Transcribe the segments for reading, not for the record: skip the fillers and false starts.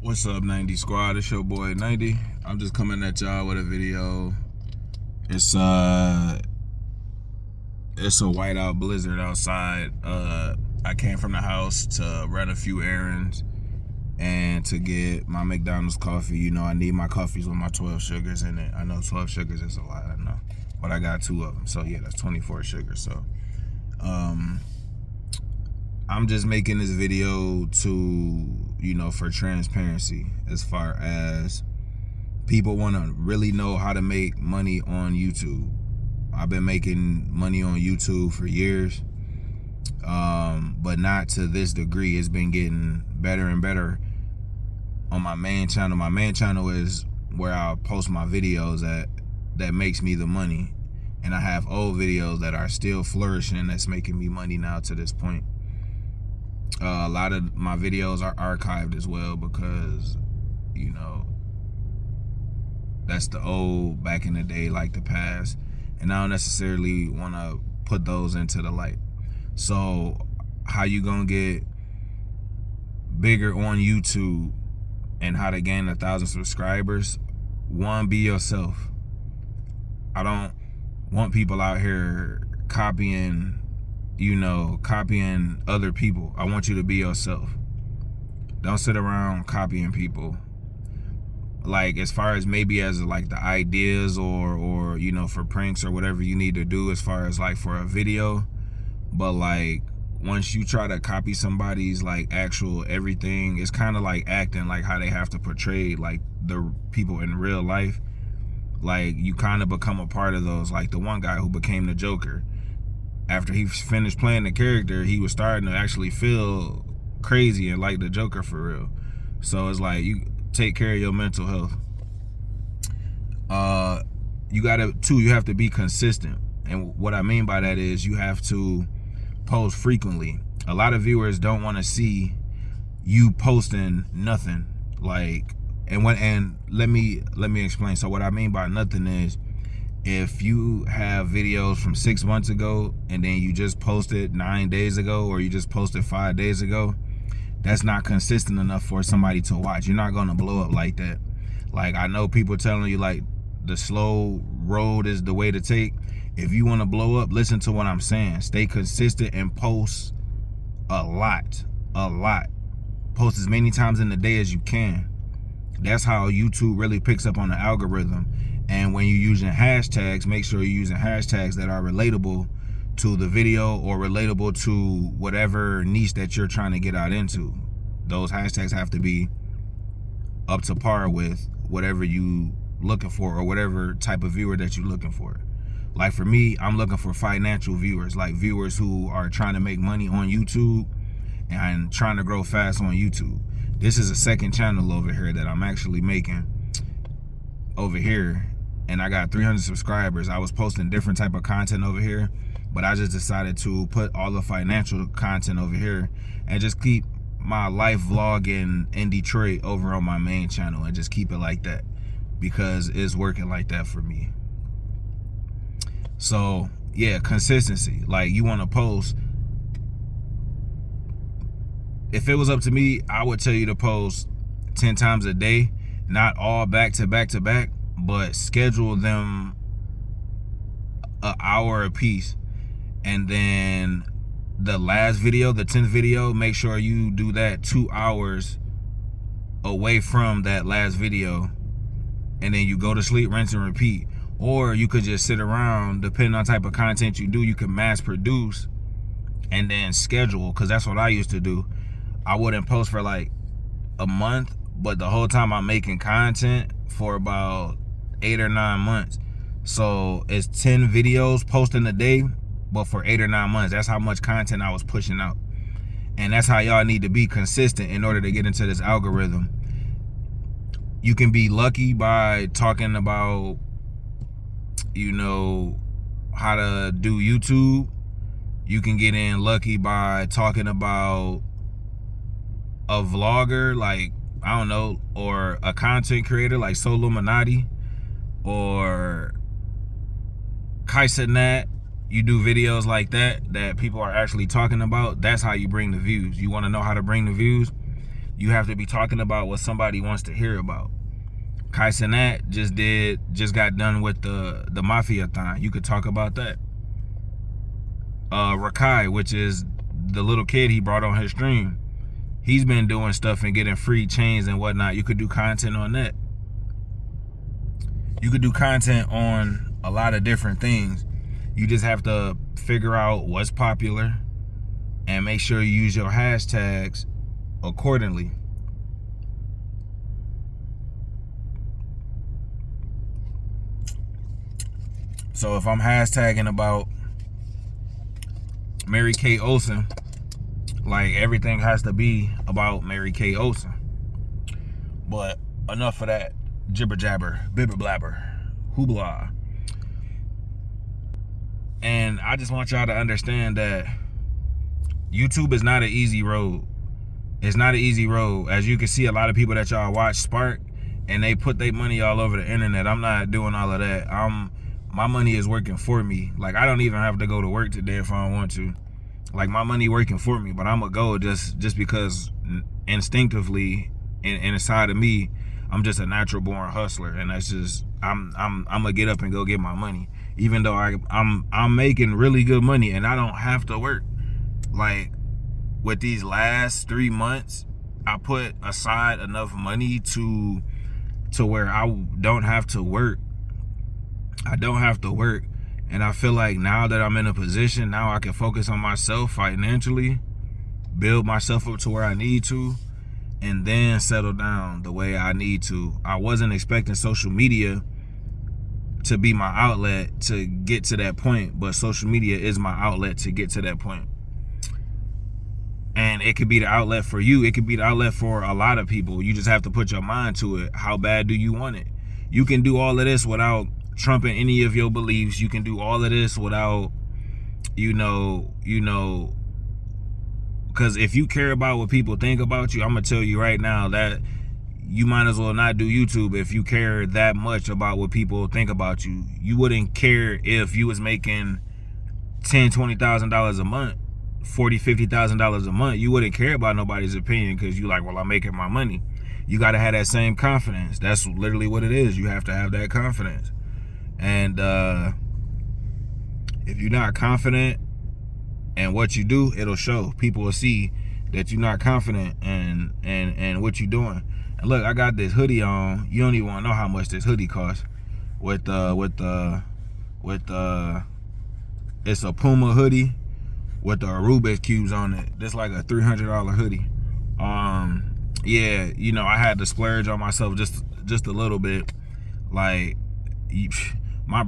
What's up, 90 Squad? It's your boy 90. I'm just coming at y'all with a video. It's a whiteout blizzard outside. I came from the house to run a few errands and to get my McDonald's coffee. You know, I need my coffees with my 12 sugars in it. I know 12 sugars is a lot, I know, but I got 2 of them. So yeah, that's 24 sugars. So I'm just making this video to, for transparency, as far as people want to really know how to make money on YouTube. I've been making money on YouTube for years, but not to this degree. It's been getting better and better on my main channel. My main channel is where I post my videos that makes me the money. And I have old videos that are still flourishing that's making me money now to this point. A lot of my videos are archived as well because, that's the old, back in the day, like the past. And I don't necessarily want to put those into the light. So how you gonna get bigger on YouTube and how to gain 1,000 subscribers? One, be yourself. I don't want people out here copying other people. I want you to be yourself. Don't sit around copying people. Like, as far as maybe as like the ideas or for pranks or whatever you need to do as far as like for a video. But like, once you try to copy somebody's like actual everything, it's kind of like acting like how they have to portray like the people in real life. Like, you kind of become a part of those. Like the one guy who became the Joker, after he finished playing the character, he was starting to actually feel crazy and like the Joker for real. So it's like, you take care of your mental health. You have to be consistent. And what I mean by that is you have to post frequently. A lot of viewers don't want to see you posting nothing. Like, and let me explain. So what I mean by nothing is, if you have videos from 6 months ago and then you just posted 9 days ago, or you just posted 5 days ago, that's not consistent enough for somebody to watch. You're not gonna blow up like that. Like, I know people telling you like the slow road is the way to take. If you want to blow up, listen to what I'm saying. Stay consistent and post a lot. Post as many times in the day as you can. That's how YouTube really picks up on the algorithm. And when you're using hashtags, make sure you're using hashtags that are relatable to the video or relatable to whatever niche that you're trying to get out into. Those hashtags have to be up to par with whatever you looking for or whatever type of viewer that you're looking for. Like for me, I'm looking for financial viewers, like viewers who are trying to make money on YouTube and trying to grow fast on YouTube. This is a second channel over here that I'm actually making over here, and I got 300 subscribers. I was posting different type of content over here, but I just decided to put all the financial content over here and just keep my life vlogging in Detroit over on my main channel and just keep it like that because it's working like that for me. So yeah, consistency. Like, you want to post. If it was up to me, I would tell you to post 10 times a day, not all back to back to back, but schedule them an hour a piece. And then the last video, the 10th video, make sure you do that 2 hours away from that last video. And then you go to sleep, rinse and repeat. Or you could just sit around, depending on type of content you do, you can mass produce and then schedule, because that's what I used to do. I wouldn't post for like a month, but the whole time I'm making content for about 8 or 9 months. So it's 10 videos posting a day, but for 8 or 9 months. That's how much content I was pushing out. And that's how y'all need to be consistent in order to get into this algorithm. You can be lucky by talking about, how to do YouTube. You can get in lucky by talking about a vlogger, like, I don't know, or a content creator like Soluminati or Kaisa Nat. You do videos like that people are actually talking about. That's how you bring the views. You want to know how to bring the views? You have to be talking about what somebody wants to hear about. Kai Cenat just got done with the Mafia-thon. You could talk about that. Rakai, which is the little kid he brought on his stream, he's been doing stuff and getting free chains and whatnot. You could do content on that. You could do content on a lot of different things. You just have to figure out what's popular and make sure you use your hashtags accordingly. So if I'm hashtagging about Mary Kate Olsen, like everything has to be about Mary Kate Olsen. But enough of that jibber jabber, bibber blabber, hoopla. And I just want y'all to understand that YouTube is not an easy road. It's not an easy road. As you can see, a lot of people that y'all watch Spark, and they put their money all over the internet. I'm not doing all of that. My money is working for me. Like, I don't even have to go to work today if I don't want to. Like, my money working for me, but I'm gonna go just because instinctively inside of me, I'm just a natural born hustler, and that's just I'm gonna get up and go get my money, even though I'm making really good money and I don't have to work. Like, with these last 3 months, I put aside enough money to where I don't have to work. I don't have to work. And I feel like now that I'm in a position, now I can focus on myself financially, build myself up to where I need to, and then settle down the way I need to. I wasn't expecting social media to be my outlet to get to that point, but social media is my outlet to get to that point. And it could be the outlet for you. It could be the outlet for a lot of people. You just have to put your mind to it. How bad do you want it? You can do all of this without trumping any of your beliefs. You can do all of this without, because if you care about what people think about you, I'm gonna tell you right now that you might as well not do YouTube if you care that much about what people think about you. You wouldn't care if you was making $10,000-$20,000 a month, $40,000-$50,000 a month. You wouldn't care about nobody's opinion because you like, well, I'm making my money. You got to have that same confidence. That's literally what it is. You have to have that confidence. And if you're not confident in what you do, it'll show. People will see that you're not confident in what you're doing. And look, I got this hoodie on. You don't even want to know how much this hoodie costs. It's a Puma hoodie with the Rubik's cubes on it. This like a $300 hoodie. Yeah, I had to splurge on myself just a little bit. Like, my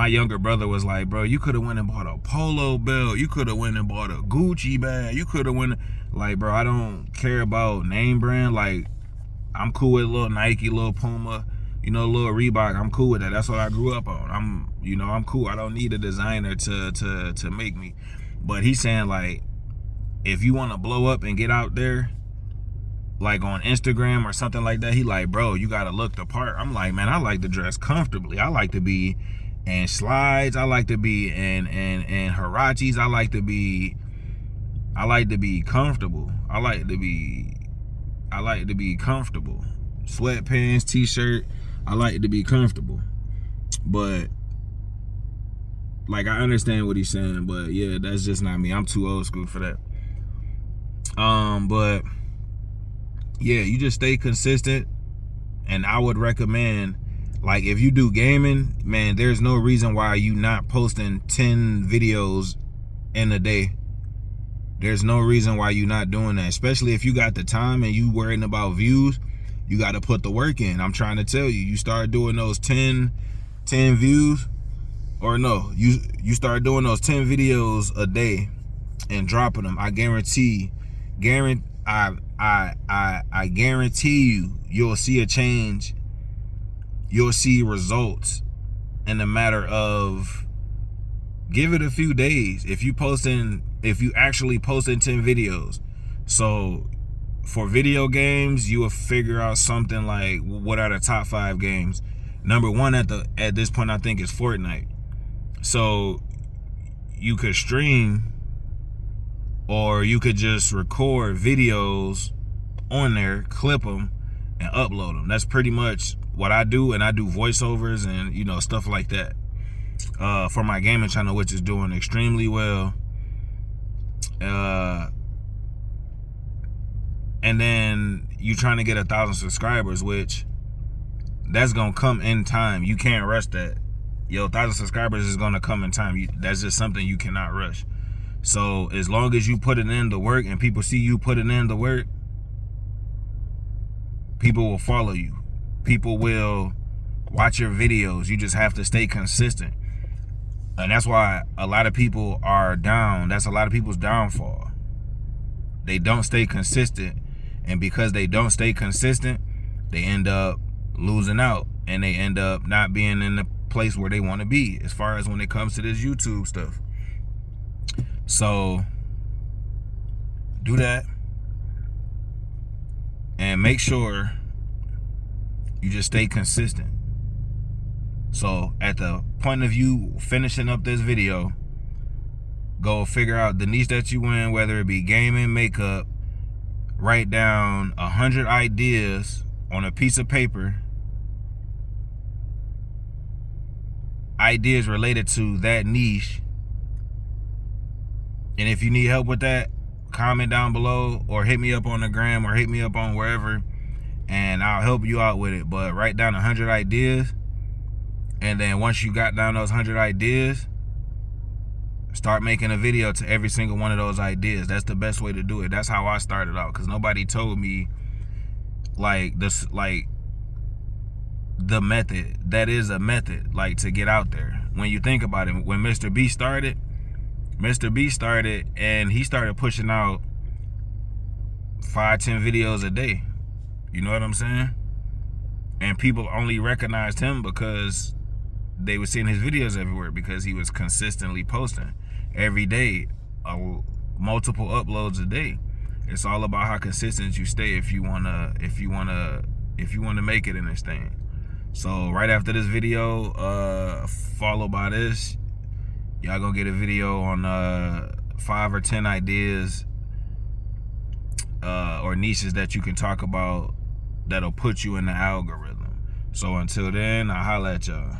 younger brother was like, bro, you could have went and bought a polo belt. You could have went and bought a Gucci bag. You could have went, like, bro, I don't care about name brand. Like, I'm cool with a little Nike, little Puma, little Reebok. I'm cool with that. That's what I grew up on. I'm cool. I don't need a designer to make me. But he's saying, like, if you want to blow up and get out there, like on Instagram or something like that, he like, bro, you gotta look the part. I'm like, man, I like to dress comfortably. I like to be in slides. I like to be in Huaraches. I like to be comfortable. I like to be comfortable. Sweatpants, t-shirt. I like to be comfortable. But like, I understand what he's saying, but yeah, that's just not me. I'm too old school for that. But yeah, you just stay consistent. And I would recommend, like, if you do gaming, man, there's no reason why you not posting 10 videos in a day. There's no reason why you not doing that, especially if you got the time and you worrying about views. You got to put the work in. I'm trying to tell you, you start doing those 10 views, or no, you start doing those 10 videos a day and dropping them. I guarantee you'll see a change. You'll see results in a matter of, give it a few days. If you actually posting 10 videos. So for video games, you will figure out something like, what are the top 5 games? Number 1 at this point, I think, is Fortnite. So you could stream, or you could just record videos on there, clip them, and upload them. That's pretty much what I do, and I do voiceovers and, you know, stuff like that for my gaming channel, which is doing extremely well. And then you trying to get 1,000 subscribers, which that's gonna come in time. You can't rush that. Yo, 1,000 subscribers is gonna come in time. That's just something you cannot rush. So as long as you put it in the work and people see you putting in the work, people will follow you. People will watch your videos. You just have to stay consistent. And that's why a lot of people are down. That's a lot of people's downfall. They don't stay consistent. And because they don't stay consistent, they end up losing out. And they end up not being in the place where they want to be as far as when it comes to this YouTube stuff. So do that. And make sure you just stay consistent. So at the point of you finishing up this video, go figure out the niche that you in, whether it be gaming, makeup. Write down 100 ideas on a piece of paper. Ideas related to that niche. And if you need help with that, comment down below or hit me up on the gram or hit me up on wherever, and I'll help you out with it. But write down 100 ideas. And then once you got down those 100 ideas, start making a video to every single one of those ideas. That's the best way to do it. That's how I started out, because nobody told me like this, like the method. That is a method, like, to get out there. When you think about it, when Mr. B started and he started pushing out 5-10 videos a day. You know what I'm saying? And people only recognized him because they were seeing his videos everywhere, because he was consistently posting every day, multiple uploads a day. It's all about how consistent you stay if you wanna make it in this thing. So right after this video, followed by this, y'all gonna get a video on 5 or 10 ideas or niches that you can talk about that'll put you in the algorithm. So until then, I'll holla at y'all.